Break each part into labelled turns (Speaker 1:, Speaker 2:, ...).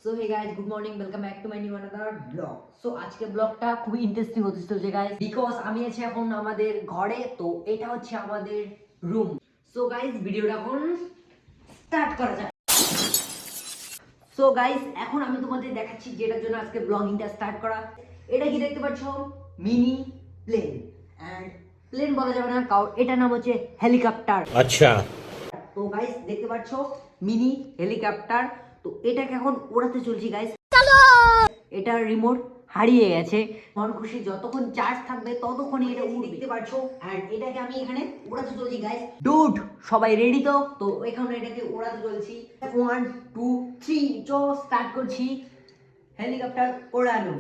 Speaker 1: So hey guys, good morning, welcome back to my new another blog. সো আজকে ব্লগটা খুবই ইন্টারেস্টিং হতে চলেছে গাইস, বিকজ আমি আছি এখন আমাদের ঘরে। তো এটা হচ্ছে আমাদের রুম। সো গাইস, ভিডিওটা এখন স্টার্ট করা যাক। সো গাইস, এখন আমি তোমাদের দেখাচ্ছি যেটার জন্য আজকে ব্লগিংটা স্টার্ট করা। এটা কি দেখতে পাচ্ছ? Mini plane. এন্ড প্লেন বলা যাবে না, কারণ এটার নাম হচ্ছে হেলিকপ্টার।
Speaker 2: আচ্ছা।
Speaker 1: তো গাইস দেখতে পাচ্ছ মিনি হেলিকপ্টার। তো এটাকে এখন ওড়াতে চলছি গাইস। এটার রিমোট হারিয়ে গেছে। মন খুশি, যতক্ষণ চার্জ থাকবে ততক্ষণই এটা উড়বে। দেখতে পাচ্ছ, এন্ড এটাকে আমি এখানে ওড়াতে চলছি গাইস। ডুড, সবাই রেডি তো? তো এখানে এটাকে ওড়াতে চলছি। 1 2 3 চো স্টার্ট করছি হেলিকপ্টার ওড়ানো।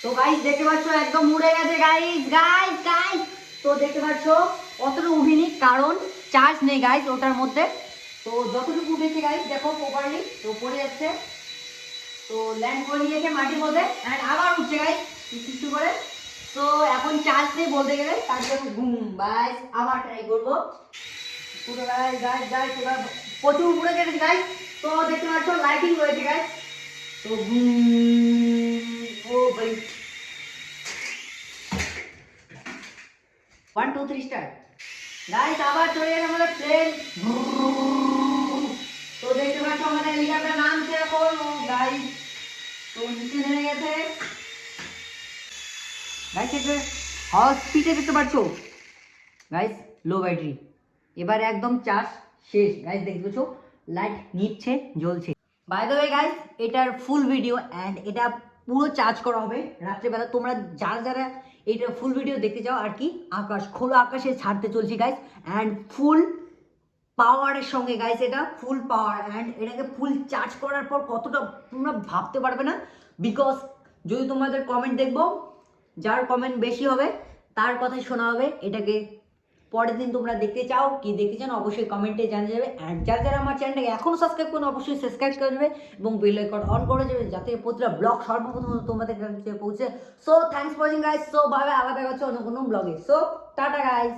Speaker 1: তো গাইস দেখতে পাচ্ছ একদম উড়ে গেছে গাইস গাইস গাইস। তো দেখতে পাচ্ছ অতটুকু উঠিনি, কারণ চার্জ নেই গাইস ওটার মধ্যে। তো যতটুকু উঠেছে গাইস দেখো প্রপারলি, তো পড়ে যাচ্ছে। তো ল্যান্ড করে নিয়েছে মাটির মধ্যে, এন্ড আবার উঠছে গাইস কিছু করে। তো এখন চার্জ নেই বলতে গেলে, তার জন্য ঘুম গাইস আবার ট্রাই করবো। পুরো গাইস গাইস গাইস এবার প্রচুর উড়ে গেছে গাইস। তো দেখতে পাচ্ছ লাইটিং রয়েছে গাইস। তো ও ভাই, 1 2 3 স্টার্ট। গাইস আবার চলে গেছে আমাদের প্লেন। তো দেখতে পাচ্ছ আমাদের হেলিকপ্টার নামছে এখন। ও গাইস, তো নিচে নেমে গেছে গাইস। এটা হাওয়ার স্পিডে দেখতে পাচ্ছ গাইস, লো ব্যাটারি। এবার একদম চার্জ শেষ গাইস। দেখতে পাচ্ছ লাইট নিচ্ছে, জ্বলছে। বাই দ্য ওয়ে গাইস, এটার ফুল ভিডিও এন্ড এটা পুরো চার্জ করা হবে রাত্রেবেলা। তোমরা যারা যারা এটা ফুল ভিডিও দেখতে চাও আর কি, আকাশ খোলা আকাশে ছাড়তে চলছি গাইস, এন্ড ফুল পাওয়ারের সঙ্গে গাইস। এটা ফুল পাওয়ার, এন্ড এটাকে ফুল চার্জ করার পর কতটা তোমরা ভাবতে পারবে না। বিকজ যদি তোমাদের কমেন্ট দেখবো, যার কমেন্ট বেশি হবে তার কথাই শোনা হবে। এটাকে পরের দিন তোমরা দেখতে চাও কি দেখতে চান অবশ্যই কমেন্টে জানা যাবে। অ্যান্ড যারা যারা আমার চ্যানেলটাকে এখনও সাবস্ক্রাইব করুন অবশ্যই সাবস্ক্রাইব করে দেবে এবং বেল আইকন অন করে দেবে, যাতে প্রতিটা ব্লগ সর্বপ্রথম তোমাদের কাছে পৌঁছে। So thanks for watching guys. So bye bye, আবার দেখা হচ্ছে অন্য কোনো ব্লগে। So tata guys.